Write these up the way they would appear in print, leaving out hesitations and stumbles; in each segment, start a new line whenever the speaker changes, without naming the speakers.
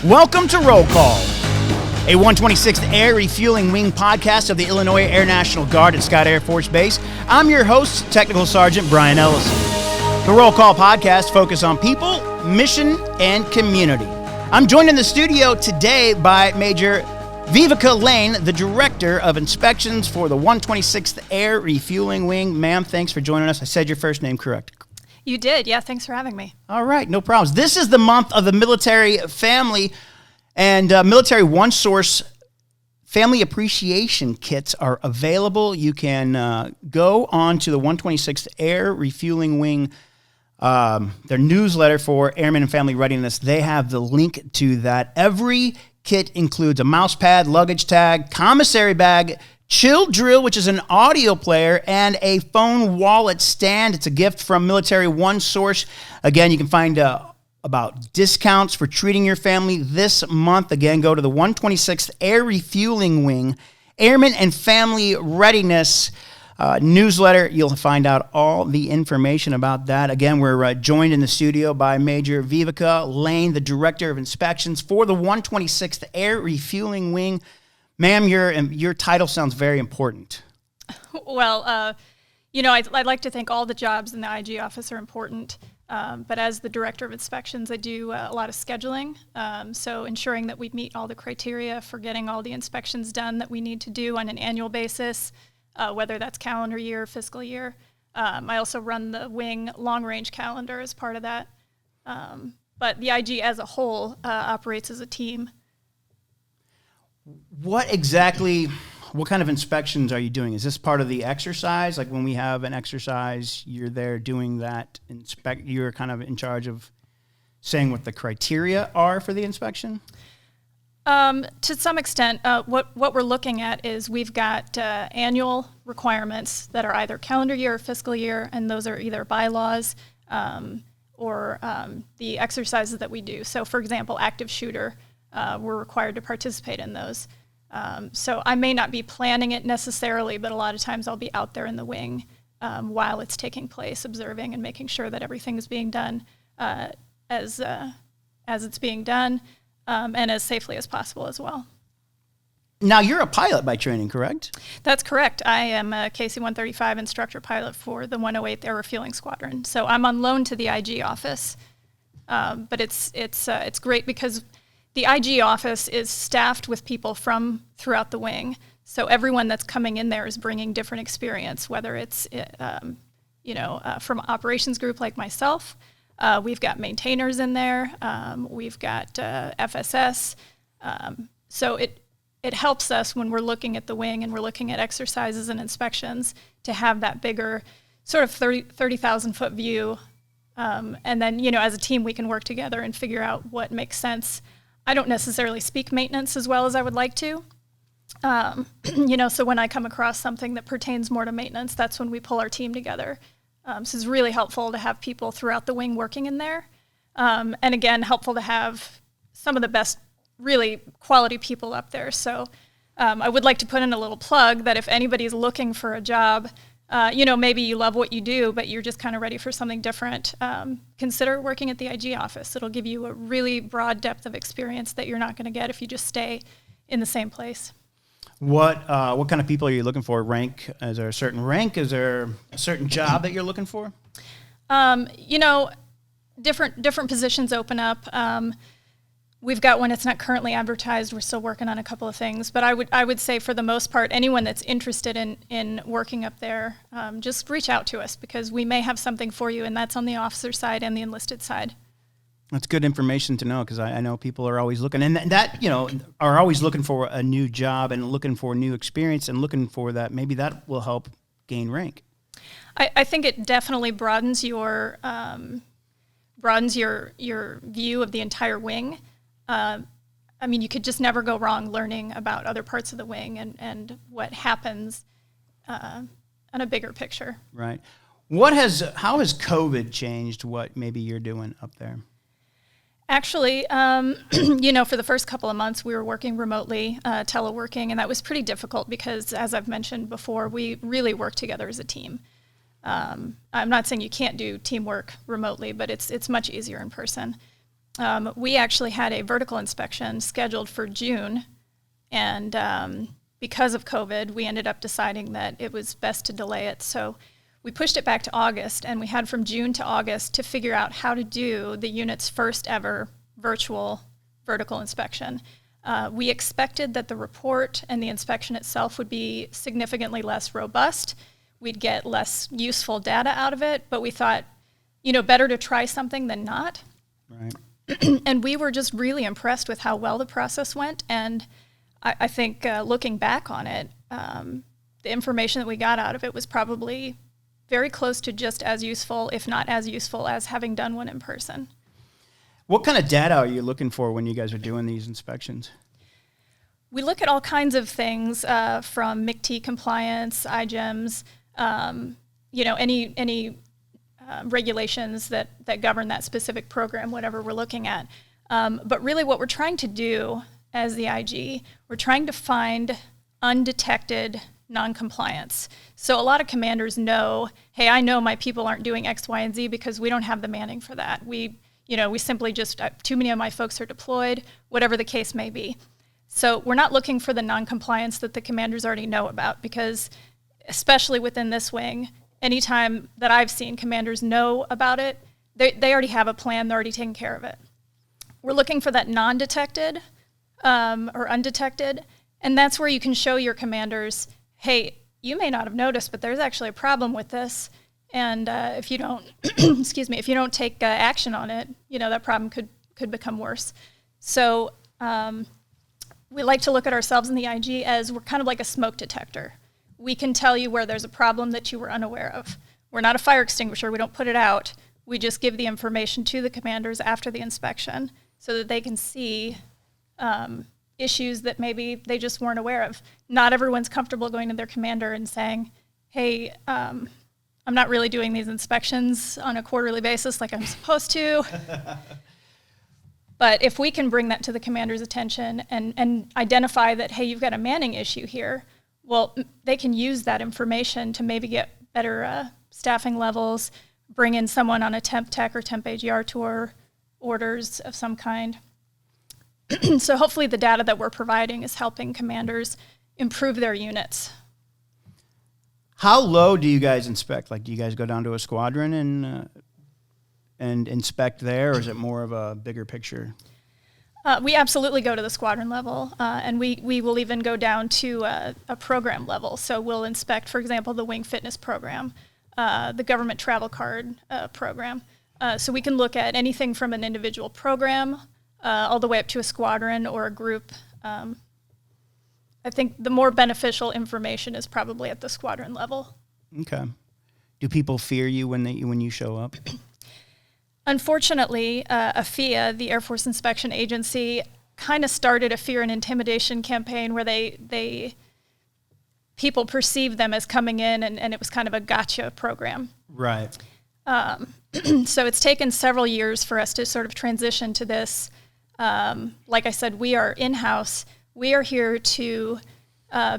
Welcome to Roll Call, a 126th Air Refueling Wing podcast of the Illinois Air National Guard at Scott Air Force Base. I'm your host, Technical Sergeant Brian Ellison. The Roll Call podcast focuses on people, mission, and community. I'm joined in the studio today by Major Viveca Lane, the Director of Inspections for the 126th Air Refueling Wing. Ma'am, thanks for joining us. I said your first name correct.
You did. Yeah, thanks for having me.
All right, no problems. This is the month of the military family, and military one-source family appreciation kits are available. You can go on to the 126th Air Refueling Wing, their newsletter for Airmen and Family Readiness. They have the link to that. Every kit includes a mouse pad, luggage tag, commissary bag, chill drill, which is an audio player, and a phone wallet stand. It's a gift from Military One Source. Again, you can find about discounts for treating your family this month. Again, go to the 126th Air Refueling Wing, Airmen and Family Readiness newsletter. You'll find out all the information about that. Again, we're joined in the studio by Major Viveca Lane, the Director of Inspections for the 126th Air Refueling Wing. Ma'am, your title sounds very important.
Well, I'd like to think all the jobs in the IG office are important, but as the Director of Inspections, I do a lot of scheduling, so ensuring that we meet all the criteria for getting all the inspections done that we need to do on an annual basis, whether that's calendar year or fiscal year. I also run the wing long-range calendar as part of that, but the IG as a whole operates as a team.
What kind of inspections are you doing? Is this part of the exercise? Like when we have an exercise, you're there doing that you're kind of in charge of saying what the criteria are for the inspection?
To some extent, what we're looking at is we've got annual requirements that are either calendar year or fiscal year, and those are either bylaws or the exercises that we do. So, for example, active shooter, we're required to participate in those. So I may not be planning it necessarily, but a lot of times I'll be out there in the wing while it's taking place, observing and making sure that everything is being done as it's being done and as safely as possible as well.
Now, you're a pilot by training, correct?
That's correct. I am a KC-135 instructor pilot for the 108th Air Refueling Squadron. So I'm on loan to the IG office, but it's great because the IG office is staffed with people from throughout the wing. So everyone that's coming in there is bringing different experience, whether it's, from operations group like myself. We've got maintainers in there. We've got FSS. So it helps us when we're looking at the wing and we're looking at exercises and inspections to have that bigger sort of 30,000 foot view. And then, as a team, we can work together and figure out what makes sense. I don't necessarily speak maintenance as well as I would like to. So when I come across something that pertains more to maintenance, that's when we pull our team together. So it's really helpful to have people throughout the wing working in there. And again, helpful to have some of the best, really quality people up there. So I would like to put in a little plug that if anybody's looking for a job, maybe you love what you do, but you're just kind of ready for something different, consider working at the IG office. It'll give you a really broad depth of experience that you're not going to get if you just stay in the same place.
What kind of people are you looking for? Rank? Is there a certain rank? Is there a certain job that you're looking for?
Different positions open up. We've got one that's not currently advertised. We're still working on a couple of things. But I would say for the most part, anyone that's interested in working up there, just reach out to us because we may have something for you, and that's on the officer side and the enlisted side.
That's good information to know because I know people are always looking, and that are always looking for a new job and looking for new experience and looking for that. Maybe that will help gain rank.
I think it definitely broadens your view of the entire wing. You could just never go wrong learning about other parts of the wing and what happens on a bigger picture.
Right. How has COVID changed what maybe you're doing up there?
Actually, for the first couple of months, we were working remotely, teleworking, and that was pretty difficult because, as I've mentioned before, we really work together as a team. I'm not saying you can't do teamwork remotely, but it's much easier in person. We actually had a vertical inspection scheduled for June, and because of COVID, we ended up deciding that it was best to delay it. So we pushed it back to August, and we had from June to August to figure out how to do the unit's first ever virtual vertical inspection. We expected that the report and the inspection itself would be significantly less robust. We'd get less useful data out of it, but we thought, better to try something than not.
Right.
And we were just really impressed with how well the process went. And I think looking back on it, the information that we got out of it was probably very close to just as useful, if not as useful, as having done one in person.
What kind of data are you looking for when you guys are doing these inspections?
We look at all kinds of things from MIC-T compliance, iGEMs, any regulations that govern that specific program, whatever we're looking at. But really what we're trying to do as the IG, we're trying to find undetected noncompliance. So a lot of commanders know, hey, I know my people aren't doing X, Y, and Z because we don't have the manning for that. We simply just, too many of my folks are deployed, whatever the case may be. So we're not looking for the noncompliance that the commanders already know about, because especially within this wing, anytime that I've seen commanders know about it, they already have a plan, they're already taking care of it. We're looking for that non-detected or undetected, and that's where you can show your commanders, hey, you may not have noticed, but there's actually a problem with this, and if you don't, if you don't take action on it, that problem could become worse. So we like to look at ourselves in the IG as we're kind of like a smoke detector. We can tell you where there's a problem that you were unaware of. We're not a fire extinguisher. We don't put it out. We just give the information to the commanders after the inspection so that they can see issues that maybe they just weren't aware of. Not everyone's comfortable going to their commander and saying, hey, I'm not really doing these inspections on a quarterly basis like I'm supposed to. But if we can bring that to the commander's attention and identify that, hey, you've got a manning issue here, well, they can use that information to maybe get better staffing levels, bring in someone on a temp tech or temp AGR tour, orders of some kind. So hopefully the data that we're providing is helping commanders improve their units.
How low do you guys inspect? Like, do you guys go down to a squadron and inspect there, or is it more of a bigger picture?
We absolutely go to the squadron level, and we will even go down to a program level. So we'll inspect, for example, the wing fitness program, the government travel card program. So we can look at anything from an individual program all the way up to a squadron or a group. I think the more beneficial information is probably at the squadron level.
Okay. Do people fear you when you show up?
Unfortunately, AFIA, the Air Force Inspection Agency, kind of started a fear and intimidation campaign where people perceived them as coming in, and it was kind of a gotcha program.
Right.
So it's taken several years for us to sort of transition to this. Like I said, we are in-house. We are here to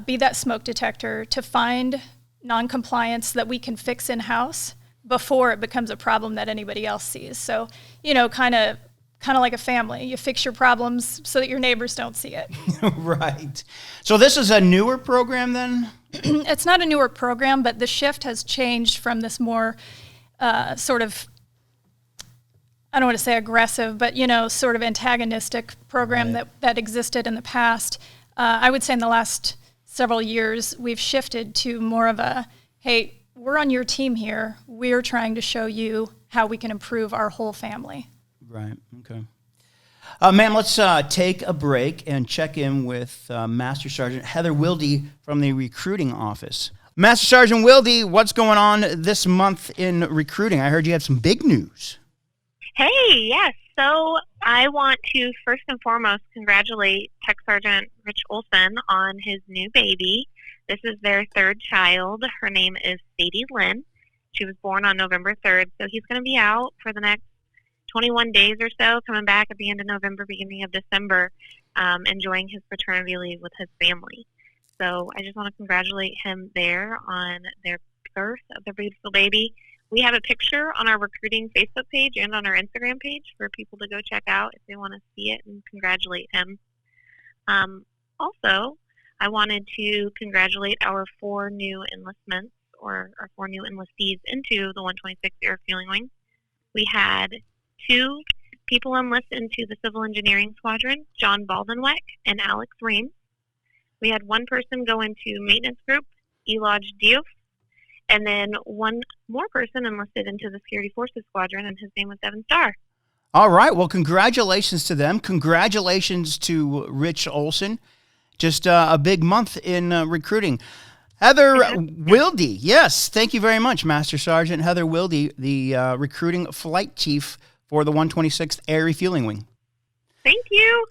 be that smoke detector, to find non-compliance that we can fix in-house before it becomes a problem that anybody else sees. So, kind of like a family. You fix your problems so that your neighbors don't see it.
Right. So this is a newer program then?
It's not a newer program, but the shift has changed from this more sort of, I don't want to say aggressive, but, sort of antagonistic program
Right.
that existed in the past. I would say in the last several years, we've shifted to more of a, hey, we're on your team here. We're trying to show you how we can improve our whole family.
Right. Okay. Ma'am, let's take a break and check in with Master Sergeant Heather Wilde from the recruiting office. Master Sergeant Wilde, what's going on this month in recruiting? I heard you had some big news.
Hey, yes. So I want to first and foremost congratulate Tech Sergeant Rich Olson on his new baby. This is their third child. Her name is Sadie Lynn. She was born on November 3rd, so he's going to be out for the next 21 days or so, coming back at the end of November, beginning of December, enjoying his paternity leave with his family. So I just want to congratulate him there on their birth of their beautiful baby. We have a picture on our recruiting Facebook page and on our Instagram page for people to go check out if they want to see it and congratulate him. Also, I wanted to congratulate our 4 new enlistments, or our 4 new enlistees into the 126th Air Fueling Wing. We had 2 people enlist into the Civil Engineering Squadron, John Baldenweck and Alex Ream. We had 1 person go into Maintenance Group, Eloj Diouf, and then 1 more person enlisted into the Security Forces Squadron, and his name was Devin Starr.
All right. Well, congratulations to them. Congratulations to Rich Olson. Just a big month in recruiting. Heather Wilde. Yes, thank you very much, Master Sergeant Heather Wilde, the recruiting flight chief for the 126th Air Refueling Wing.
Thank you.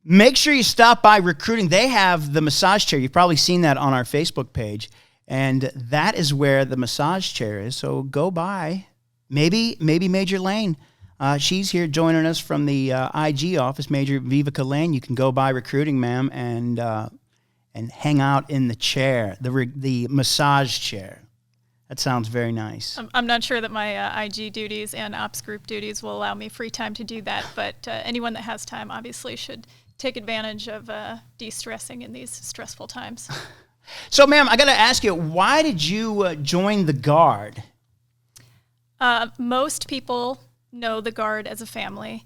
Make sure you stop by recruiting. They have the massage chair. You've probably seen that on our Facebook page. And that is where the massage chair is. So go by. Maybe Major Lane. She's here joining us from the IG office, Major Viveca Lane. You can go by recruiting, ma'am, and hang out in the chair, the massage chair. That sounds very nice.
I'm not sure that my IG duties and ops group duties will allow me free time to do that, but anyone that has time obviously should take advantage of de-stressing in these stressful times.
So, ma'am, I got to ask you, why did you join the Guard?
Most people know the Guard as a family.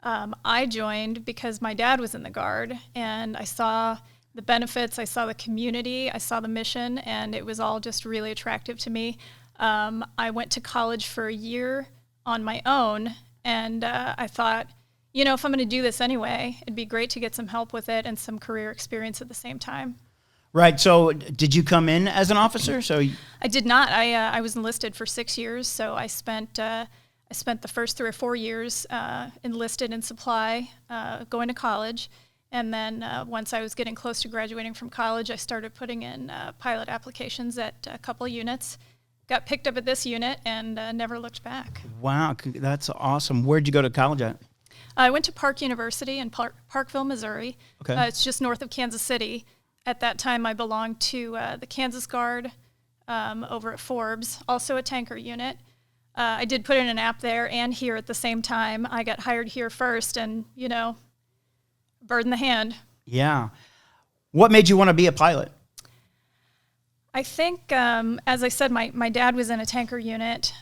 I joined because my dad was in the Guard, and I saw the benefits, I saw the community, I saw the mission, and it was all just really attractive to me. I went to college for a year on my own, and I thought, if I'm going to do this anyway, it'd be great to get some help with it and some career experience at the same time.
Right. So did you come in as an officer?
I did not. I was enlisted for 6 years, so I spent the first 3 or 4 years enlisted in supply, going to college. And then once I was getting close to graduating from college, I started putting in pilot applications at a couple of units. Got picked up at this unit and never looked back.
Wow, that's awesome. Where'd you go to college at?
I went to Park University in Parkville, Missouri.
Okay.
It's just north of Kansas City. At that time, I belonged to the Kansas Guard over at Forbes, also a tanker unit. I did put in an app there and here at the same time. I got hired here first, and, bird in the hand.
Yeah. What made you want to be a pilot?
I think, as I said, my dad was in a tanker unit.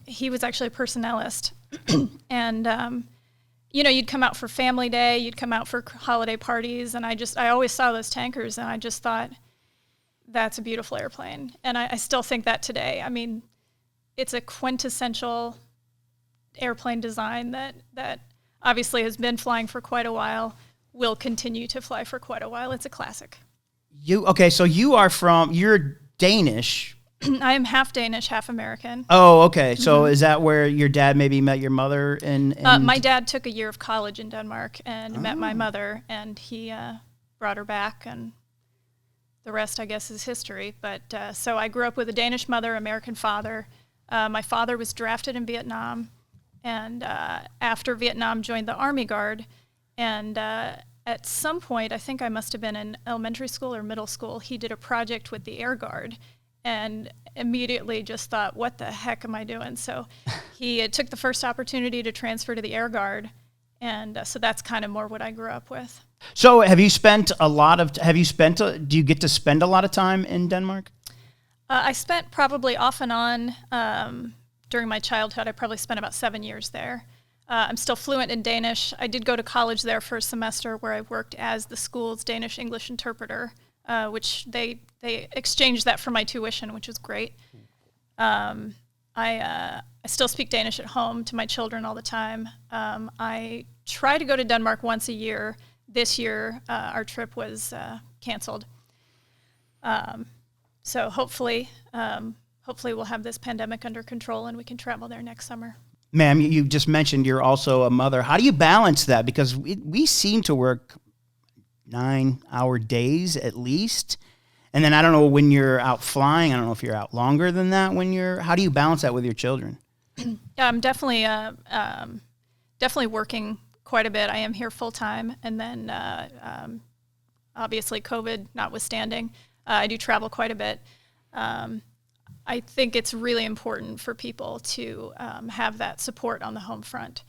He was actually a personnelist. And, you'd come out for family day, you'd come out for holiday parties, and I always saw those tankers, and I just thought, that's a beautiful airplane. And I still think that today. I mean, it's a quintessential airplane design that obviously has been flying for quite a while, will continue to fly for quite a while. It's a classic.
So you're Danish.
I am half Danish, half American.
Oh, okay. So is that where your dad maybe met your mother?
My dad took a year of college in Denmark and met my mother, and he brought her back, and the rest, I guess, is history. But so I grew up with a Danish mother, American father. My father was drafted in Vietnam, and after Vietnam joined the Army Guard. And at some point, I think I must have been in elementary school or middle school, he did a project with the Air Guard, and immediately just thought, what the heck am I doing? So he took the first opportunity to transfer to the Air Guard, and so that's kind of more what I grew up with.
So do you get to spend a lot of time in Denmark?
I spent probably off and on during my childhood. I probably spent about 7 years there. I'm still fluent in Danish. I did go to college there for a semester where I worked as the school's Danish-English interpreter, which they exchanged that for my tuition, which was great. I still speak Danish at home to my children all the time. I try to go to Denmark once a year. This year, our trip was canceled. So hopefully we'll have this pandemic under control and we can travel there next summer.
Ma'am, you just mentioned you're also a mother. How do you balance that? Because we seem to work 9-hour days at least. And then I don't know when you're out flying. I don't know if you're out longer than that how do you balance that with your children?
I'm definitely working quite a bit. I am here full time. And then obviously COVID notwithstanding, I do travel quite a bit. I think it's really important for people to have that support on the home front.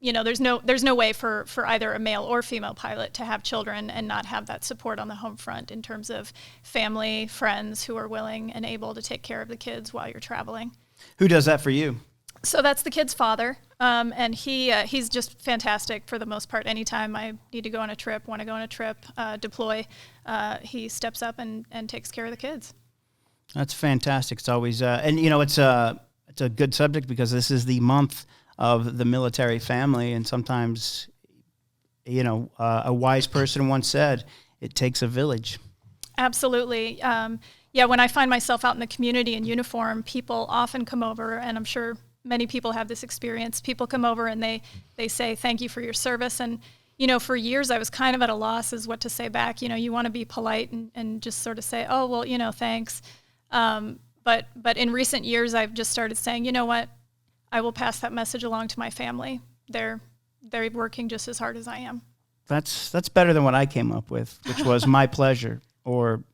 There's no way for either a male or female pilot to have children and not have that support on the home front in terms of family, friends who are willing and able to take care of the kids while you're traveling.
Who does that for you?
So that's the kid's father, and he's just fantastic for the most part. Anytime I need to go on a trip, want to go on a trip, deploy, he steps up and takes care of the kids.
That's fantastic. It's always, it's a good subject because this is the month of the military family, and sometimes, a wise person once said, "It takes a village." Absolutely.
When I find myself out in the community in uniform, people often come over, and I'm sure many people have this experience. People come over and they say, "Thank you for your service." And, for years I was kind of at a loss as what to say back. You want to be polite and just sort of say, "Oh, well, thanks." But in recent years, I've just started saying, you know what, I will pass that message along to my family. They're working just as hard as I am.
That's better than what I came up with, which was my pleasure, or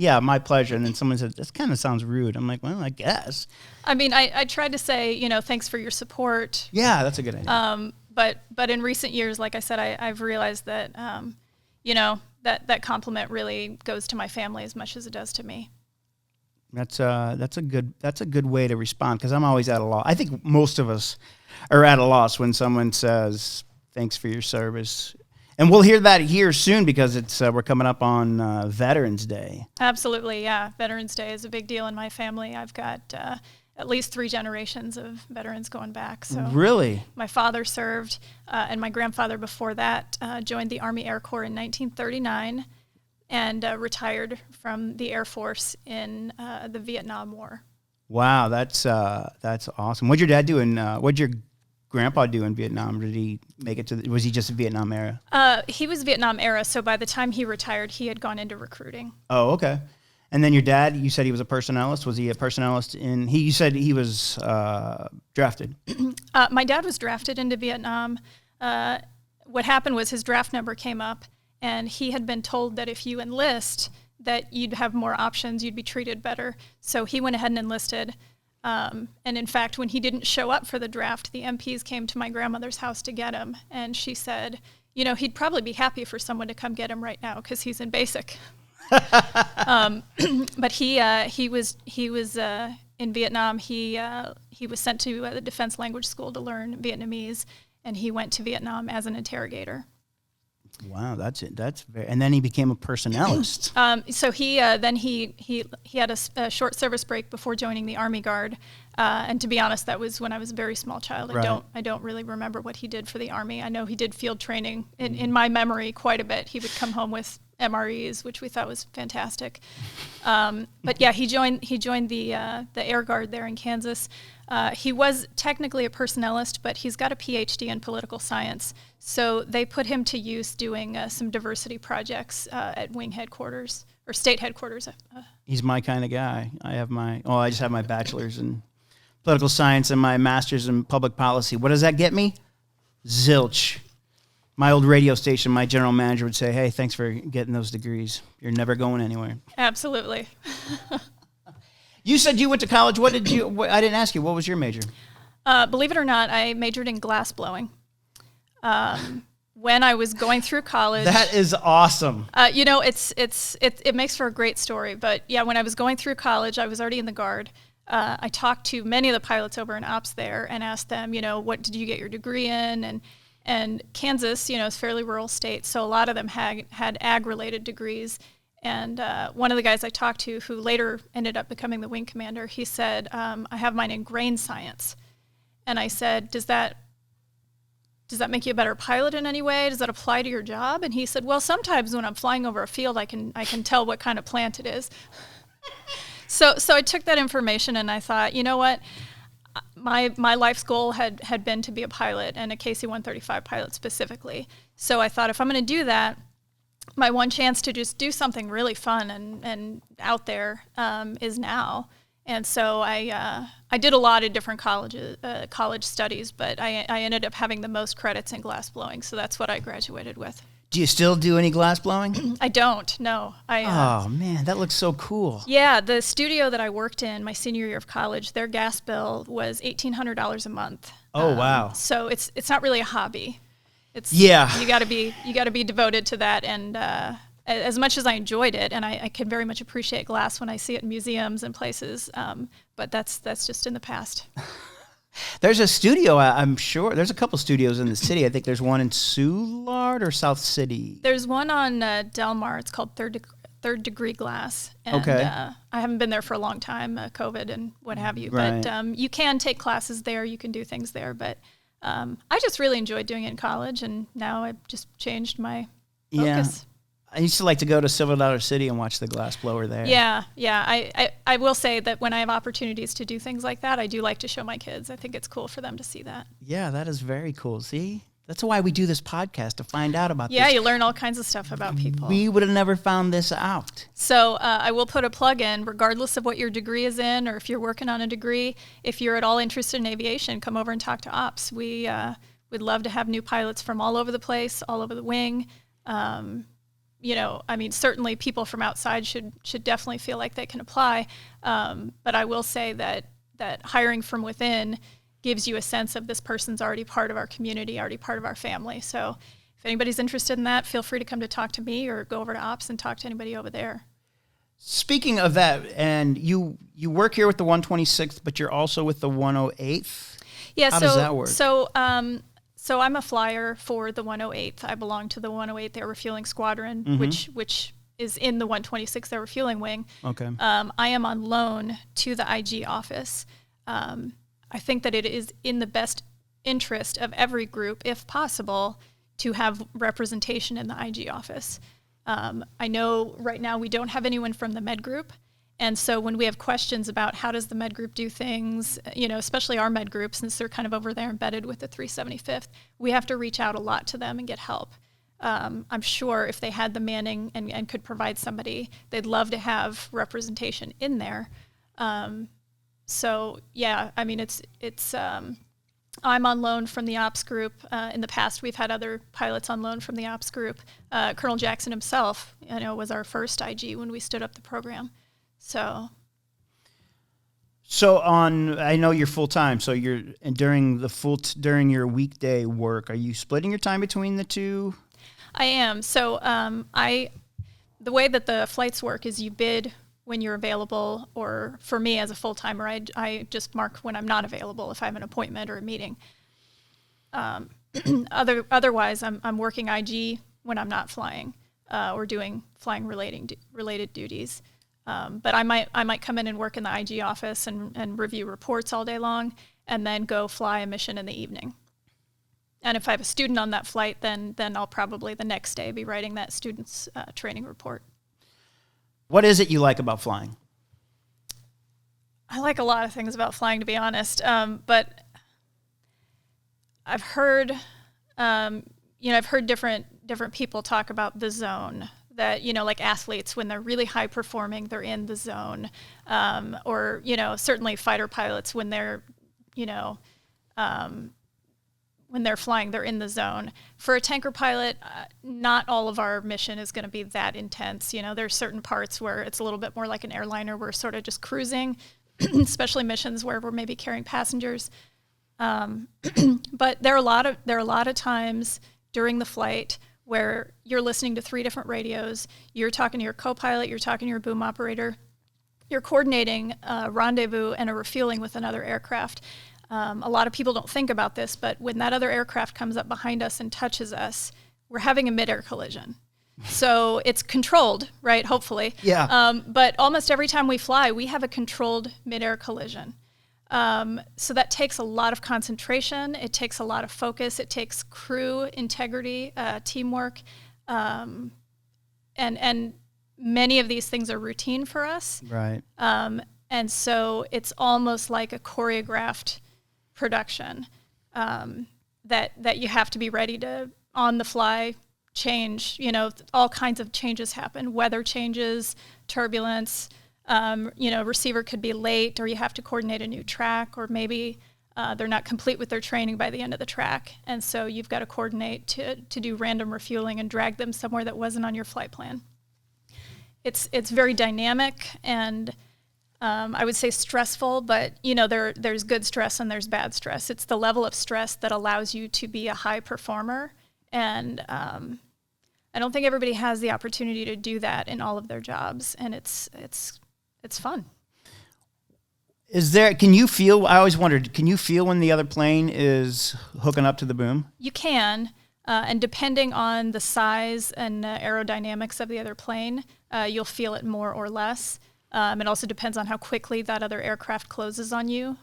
my pleasure. And then someone said, "This kind of sounds rude." I'm like, well, I guess.
I mean, I tried to say, thanks for your support.
Yeah, that's a good idea.
But in recent years, like I said, I've realized that, that compliment really goes to my family as much as it does to me.
That's a good way to respond, because I'm always at a loss. I think most of us are at a loss when someone says, "Thanks for your service." And we'll hear that here soon because we're coming up on Veterans Day.
Absolutely, yeah. Veterans Day is a big deal in my family. I've got at least 3 generations of veterans going back. So
really?
My father served, and my grandfather before that joined the Army Air Corps in 1939 and retired from the Air Force in the Vietnam War.
Wow, that's awesome. What'd your dad do what'd your grandpa do in Vietnam? Did he make it was he just Vietnam era?
He was Vietnam era, so by the time he retired, he had gone into recruiting.
Oh, okay. And then your dad, you said he was a personnelist. Was he a personnelist you said he was drafted?
My dad was drafted into Vietnam. What happened was his draft number came up, and he had been told that if you enlist, that you'd have more options, you'd be treated better. So he went ahead and enlisted. And in fact, when he didn't show up for the draft, the MPs came to my grandmother's house to get him. And she said, he'd probably be happy for someone to come get him right now because he's in basic. But he was in Vietnam. He was sent to the Defense Language School to learn Vietnamese, and he went to Vietnam as an interrogator.
Wow, that's it. That's very. And then he became a personnelist.
So he had a short service break before joining the Army Guard, and to be honest, that was when I was a very small child.
Right.
I don't really remember what he did for the Army. I know he did field training in my memory quite a bit. He would come home with MREs, which we thought was fantastic. But yeah, he joined the Air Guard there in Kansas. He was technically a personnelist, but he's got a PhD in political science. So they put him to use doing some diversity projects at wing headquarters or state headquarters.
He's my kind of guy. I just have my bachelor's in political science and my master's in public policy. What does that get me? Zilch. My old radio station, my general manager would say, "Hey, thanks for getting those degrees. You're never going anywhere."
Absolutely.
You said you went to college. I didn't ask you. What was your major?
Believe it or not, I majored in glass blowing. When I was going through college.
That is awesome.
It makes for a great story. But yeah, when I was going through college, I was already in the Guard. I talked to many of the pilots over in ops there and asked them, what did you get your degree in? And Kansas, is a fairly rural state, so a lot of them had ag-related degrees. And one of the guys I talked to, who later ended up becoming the wing commander, he said, "I have mine in grain science." And I said, "Does that make you a better pilot in any way? Does that apply to your job?" And he said, "Well, sometimes when I'm flying over a field, I can tell what kind of plant it is." So I took that information and I thought, you know what? My life's goal had been to be a pilot, and a KC-135 pilot specifically. So I thought, if I'm going to do that, my one chance to just do something really fun and out there is now. And so I did a lot of different college studies, but I ended up having the most credits in glass blowing, so that's what I graduated with.
Do you still do any glass blowing?
I don't, no.
Oh, man, that looks so cool.
Yeah, the studio that I worked in my senior year of college, their gas bill was $1,800 a month.
Oh, wow.
So it's not really a hobby. You got to be devoted to that. And as much as I enjoyed it, and I can very much appreciate glass when I see it in museums and places, but that's just in the past.
There's a studio, I'm sure. There's a couple studios in the city. I think there's one in Soulard or South City.
There's one on Del Mar. It's called Third Degree Glass. And,
okay.
I haven't been there for a long time, COVID and what have you.
Right.
But you can take classes there. You can do things there. But I just really enjoyed doing it in college, and now I've just changed my focus.
I used to like to go to Silver Dollar City and watch the glass blower there.
Yeah. I will say that when I have opportunities to do things like that, I do like to show my kids. I think it's cool for them to see that.
Yeah, that is very cool. See? That's why we do this podcast, to find out about this.
Yeah, you learn all kinds of stuff about people.
We would have never found this out.
So I will put a plug in, regardless of what your degree is in, or if you're working on a degree, if you're at all interested in aviation, come over and talk to ops. We'd love to have new pilots from all over the place, all over the wing. Certainly people from outside should definitely feel like they can apply. But I will say that hiring from within gives you a sense of this person's already part of our community, already part of our family. So if anybody's interested in that, feel free to come to talk to me or go over to ops and talk to anybody over there.
Speaking of that, and you work here with the 126th, but you're also with the 108th?
Yeah.
How does that work?
So I'm a flyer for the 108th. I belong to the 108th Air Refueling Squadron,
Mm-hmm.
which is in the 126th Air Refueling Wing.
Okay.
I am on loan to the IG office. I think that it is in the best interest of every group, if possible, to have representation in the IG office. I know right now we don't have anyone from the med group. And so when we have questions about how does the med group do things, especially our med group, since they're kind of over there embedded with the 375th, we have to reach out a lot to them and get help. I'm sure if they had the manning and could provide somebody, they'd love to have representation in there. So yeah, I mean, it's I'm on loan from the ops group. In the past, we've had other pilots on loan from the ops group. Colonel Jackson himself, was our first IG when we stood up the program. So
I know you're full time. So during your weekday work, are you splitting your time between the two?
I am. So the way that the flights work is you bid when you're available, or for me as a full timer, I just mark when I'm not available if I have an appointment or a meeting. Otherwise, I'm working IG when I'm not flying or doing flying related duties. But I might come in and work in the IG office and review reports all day long, and then go fly a mission in the evening. And if I have a student on that flight, then I'll probably the next day be writing that student's training report.
What is it you like about flying?
I like a lot of things about flying, to be honest. But I've heard, different people talk about the zone. That, like athletes, when they're really high performing, they're in the zone. Or, certainly fighter pilots, when they're, when they're flying, they're in the zone. For a tanker pilot, not all of our mission is going to be that intense. There's certain parts where it's a little bit more like an airliner. We're sort of just cruising, especially missions where we're maybe carrying passengers. But there are a lot of times during the flight where you're listening to 3 different radios. You're talking to your co-pilot, you're talking to your boom operator. You're coordinating a rendezvous and a refueling with another aircraft. A lot of people don't think about this, but when that other aircraft comes up behind us and touches us, we're having a mid-air collision. So it's controlled, right? Hopefully.
Yeah.
But almost every time we fly, we have a controlled mid-air collision. So that takes a lot of concentration. It takes a lot of focus. It takes crew integrity, teamwork, and many of these things are routine for us.
Right.
And so it's almost like a choreographed production that you have to be ready to on the fly change. All kinds of changes happen. Weather changes, turbulence. Receiver could be late, or you have to coordinate a new track, or maybe They're not complete with their training by the end of the track. And so you've got to coordinate to do random refueling and drag them somewhere that wasn't on your flight plan. It's very dynamic and I would say stressful, but there's good stress and there's bad stress. It's the level of stress that allows you to be a high performer. And I don't think everybody has the opportunity to do that in all of their jobs. And it's fun.
Can you feel, I always wondered, can you feel when the other plane is hooking up to the boom?
You can, and depending on the size and aerodynamics of the other plane, you'll feel it more or less. It also depends on how quickly that other aircraft closes on you.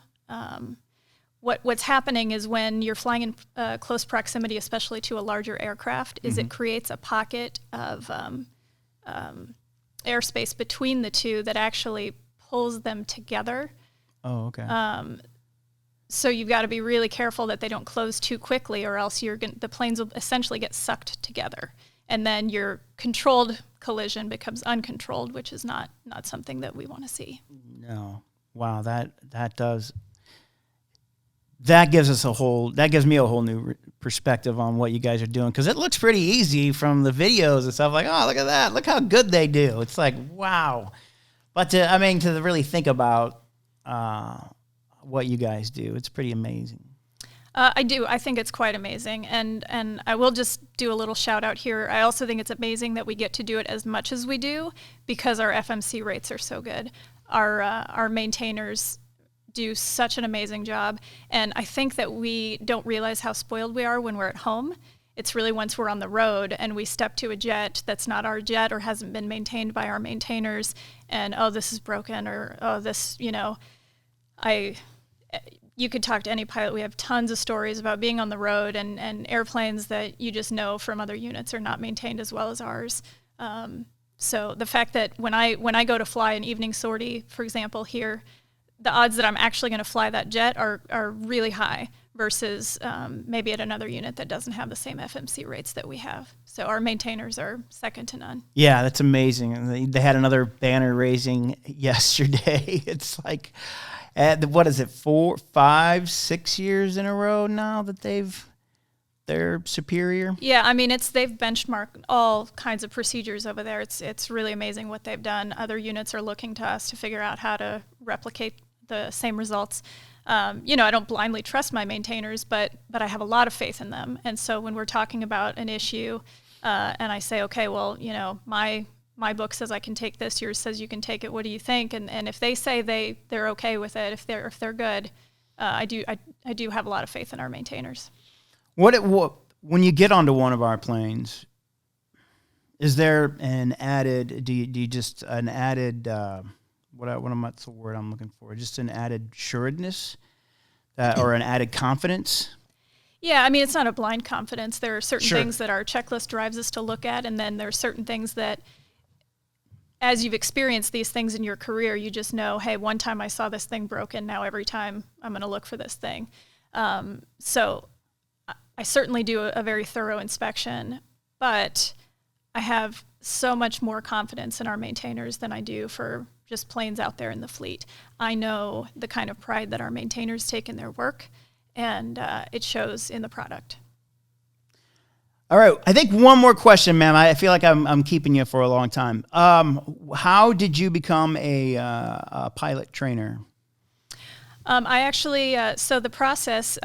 What's happening is when you're flying in close proximity, especially to a larger aircraft, is it creates a pocket of airspace between the two that actually pulls them together.
Oh, okay.
So you've got to be really careful that they don't close too quickly, or else the planes will essentially get sucked together, and then your controlled collision becomes uncontrolled, which is not something that we want to see.
No. Wow, that gives me a whole new perspective on what you guys are doing, because it looks pretty easy from the videos and stuff. Like, oh, look at that, look how good they do. It's like, wow. But to really think about what you guys do, it's pretty amazing.
I do. I think it's quite amazing. And I will just do a little shout out here. I also think it's amazing that we get to do it as much as we do because our FMC rates are so good. Our maintainers do such an amazing job. And I think that we don't realize how spoiled we are when we're at home. It's really once we're on the road and we step to a jet that's not our jet or hasn't been maintained by our maintainers, and, oh, this is broken, or, oh, this, you could talk to any pilot. We have tons of stories about being on the road and airplanes that you just know from other units are not maintained as well as ours. So the fact that when I go to fly an evening sortie, for example, here, the odds that I'm actually going to fly that jet are really high versus maybe at another unit that doesn't have the same FMC rates that we have. So our maintainers are second to none.
Yeah, that's amazing. And they had another banner raising yesterday. It's like, what is it, 4, 5, 6 years in a row now that they're superior?
Yeah, I mean, they've benchmarked all kinds of procedures over there. It's really amazing what they've done. Other units are looking to us to figure out how to replicate the same results. I don't blindly trust my maintainers, but I have a lot of faith in them. And so when we're talking about an issue, and I say, okay, well, my book says I can take this, yours says you can take it. What do you think? And if they say they're okay with it, if they're good, I do have a lot of faith in our maintainers.
When you get onto one of our planes, is there an added? Do you just an added? What's the word I'm looking for? Just an added assuredness, or an added confidence?
Yeah, I mean, it's not a blind confidence. There are certain things that our checklist drives us to look at, and then there are certain things that, as you've experienced these things in your career, you just know, hey, one time I saw this thing broken, now every time I'm going to look for this thing. So I certainly do a very thorough inspection, but I have so much more confidence in our maintainers than I do for just planes out there in the fleet. I know the kind of pride that our maintainers take in their work, and it shows in the product.
All right, I think one more question, ma'am. I feel like I'm keeping you for a long time. How did you become a pilot trainer?
I actually, so the process,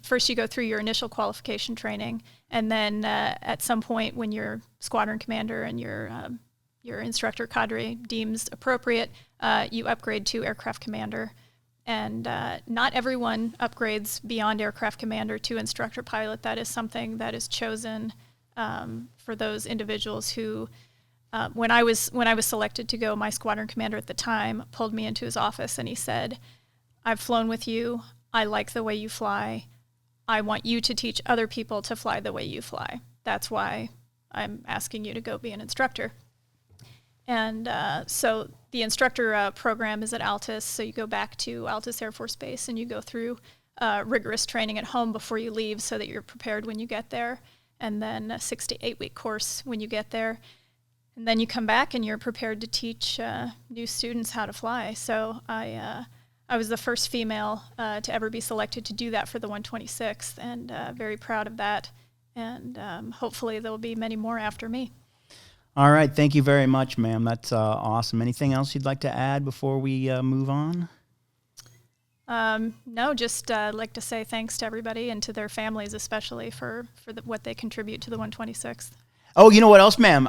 first you go through your initial qualification training, and then at some point when your squadron commander and your instructor cadre deems appropriate, you upgrade to aircraft commander. And not everyone upgrades beyond aircraft commander to instructor pilot. That is something that is chosen for those individuals who, when I was selected to go, my squadron commander at the time pulled me into his office and he said, "I've flown with you. I like the way you fly. I want you to teach other people to fly the way you fly. That's why I'm asking you to go be an instructor." And so the instructor program is at Altus. So you go back to Altus Air Force Base and you go through rigorous training at home before you leave so that you're prepared when you get there. And then a 6 to 8 week course when you get there. And then you come back and you're prepared to teach new students how to fly. So I I was the first female to ever be selected to do that for the 126th, and very proud of that. And hopefully there will be many more after me.
All right. Thank you very much, ma'am. That's awesome. Anything else you'd like to add before we move on?
No, just like to say thanks to everybody and to their families, especially for what they contribute to the 126th.
Oh, you know what else, ma'am?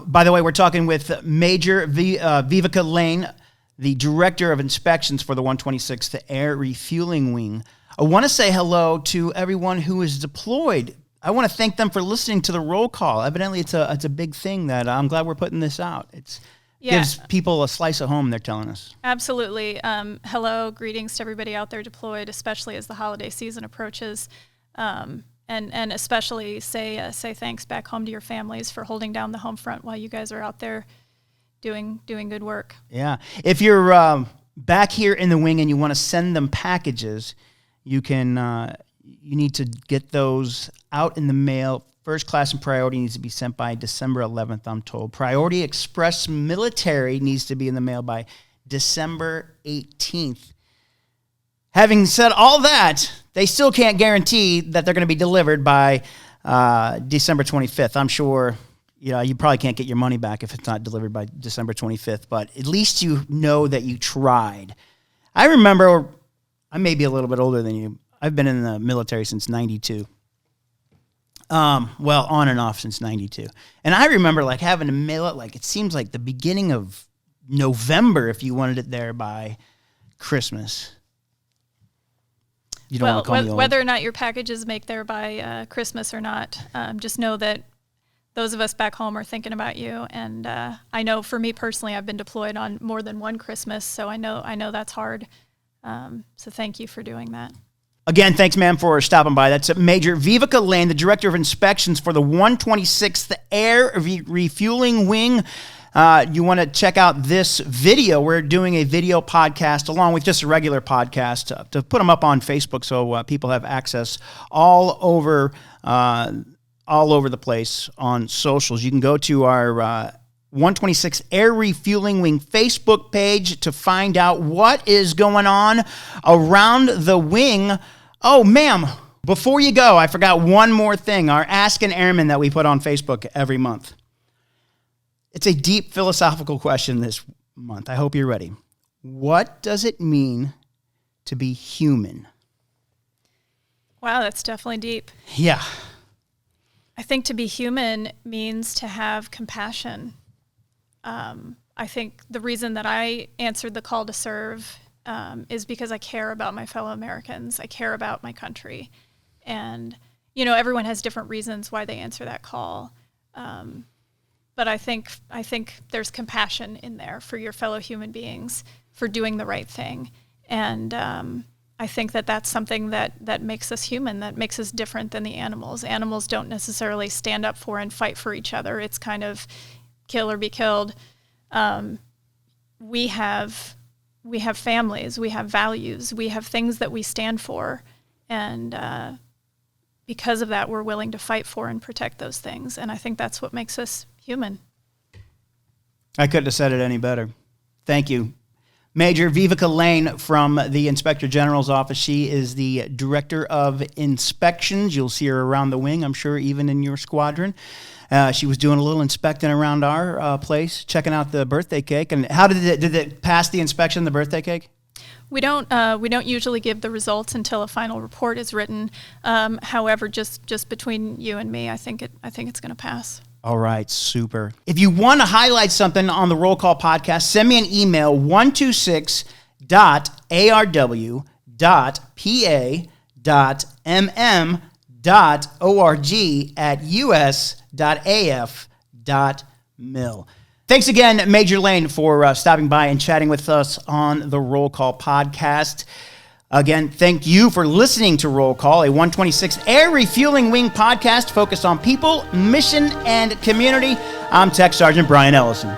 By the way, we're talking with Major Viveca Lane, the Director of Inspections for the 126th Air Refueling Wing. I want to say hello to everyone who is deployed. I want to thank them for listening to the roll call. Evidently, it's a big thing that I'm glad we're putting this out. It gives people a slice of home, they're telling us.
Absolutely. Hello, greetings to everybody out there deployed, especially as the holiday season approaches. And especially say thanks back home to your families for holding down the home front while you guys are out there doing good work.
Yeah. If you're back here in the wing and you want to send them packages, you can. You need to get those out in the mail. First class and priority needs to be sent by December 11th, I'm told. Priority Express Military needs to be in the mail by December 18th. Having said all that, they still can't guarantee that they're going to be delivered by December 25th. I'm sure you probably can't get your money back if it's not delivered by December 25th, but at least you know that you tried. I remember, I may be a little bit older than you. I've been in the military since 92. Well, on and off since 92. And I remember having to mail it it seems like the beginning of November if you wanted it there by Christmas. You don't want to call me old.
Whether or not your packages make there by Christmas or not, just know that those of us back home are thinking about you. And I know for me personally, I've been deployed on more than one Christmas, so I know that's hard. So thank you for doing that.
Again, thanks, ma'am, for stopping by. That's Major Viveca Lane, the Director of Inspections for the 126th Air Refueling Wing. You want to check out this video. We're doing a video podcast along with just a regular podcast to put them up on Facebook so people have access all over the place on socials. You can go to our 126 Air Refueling Wing Facebook page to find out what is going on around the wing. Oh, ma'am, before you go, I forgot one more thing. Our Ask an Airman that we put on Facebook every month. It's a deep philosophical question this month. I hope you're ready. What does it mean to be human?
Wow, that's definitely deep.
Yeah.
I think to be human means to have compassion. I think the reason that I answered the call to serve is because I care about my fellow Americans. I care about my country. And, everyone has different reasons why they answer that call. But I think there's compassion in there for your fellow human beings for doing the right thing. And I think that that's something that makes us human, that makes us different than the animals. Animals don't necessarily stand up for and fight for each other. It's kind of kill or be killed. We have families, we have values, we have things that we stand for, and because of that, we're willing to fight for and protect those things. And I think that's what makes us human.
I couldn't have said it any better. Thank you. Major Viveca Lane from the Inspector General's office. She is the Director of Inspections. You'll see her around the wing, I'm sure, even in your squadron. She was doing a little inspecting around our place, checking out the birthday cake. And how did it pass the inspection, the birthday cake?
We don't usually give the results until a final report is written. However, just between you and me, I think it's going to pass.
All right, super. If you want to highlight something on the Roll Call podcast, send me an email, 126.ARW.PA.MM.org@us.af.mil. Thanks again, Major Lane, for stopping by and chatting with us on the Roll Call podcast. Again, thank you for listening to Roll Call, a 126 Air Refueling Wing podcast focused on people, mission, and community. I'm Tech Sergeant Brian Ellison.